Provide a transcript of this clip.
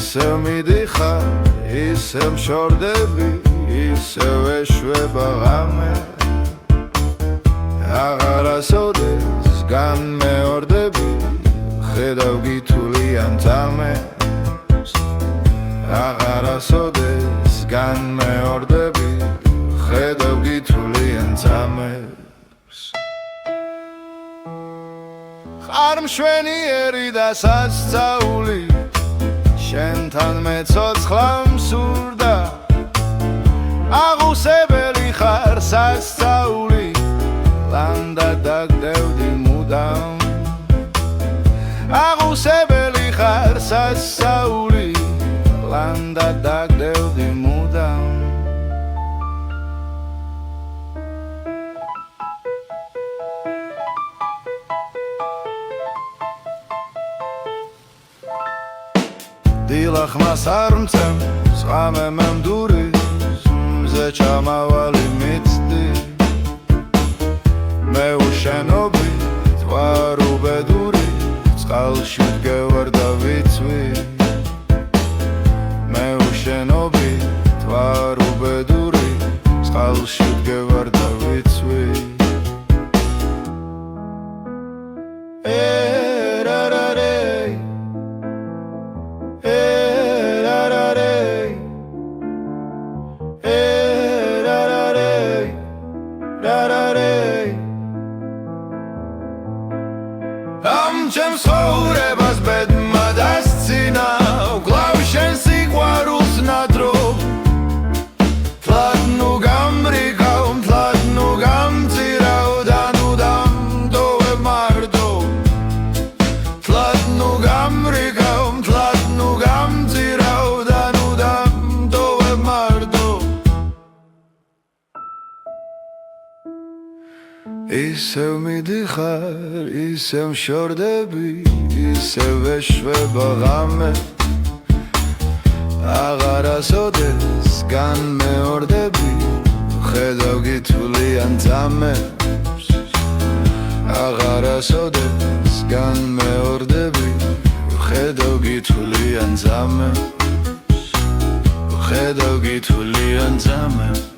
ისევ მიდიხარ, ისევ მშორდები, ისევ ეშვება ღამე აღარასოდეს განმეორდები, ხედავ გითვლიან თამებს აღარასოდეს განმეორდები, ხედავ გითვლიან თამებს ხარ მშვენიერი და სასწაული შენთან მეცოცხლავ მსურდა აღუსებელი ხარ სასწაული ლანდა დაგდევდი მუდამ აღუსებელი ხარ სასწაული ლანდა დაგდევდი მუდამ დილახმას არ მწევს ღამე მემდურის მზე ჩამავალი მიცდი მე უშენობით ვარ უბედური წყალში ვდგევარ და ვიცვი მე უშენობით ვარ უბედური წყალში ვდგევარ და ვიცვი ამ ჩემს ცხოვრებას ბედმა დასცინა ვკლავ შენ სიყვარულს ნადრო თლად ნუ გამრიგავ თლად ნუ გამწირავ და ნუ დამტოვებ მარტო თლად ნუ გამრიგავ თლად ნუ გამწირავ და ნუ დამტოვებ მარტო ისევ მიდიხარ, ისევ მშორდები, ისევ ეშვება ღამე აღარასოდეს განმეორდები, ხედავ გითვლიან თამებს აღარასოდეს განმეორდები, ხედავ გითვლიან თამებს ხედავ გითვლიან თამებს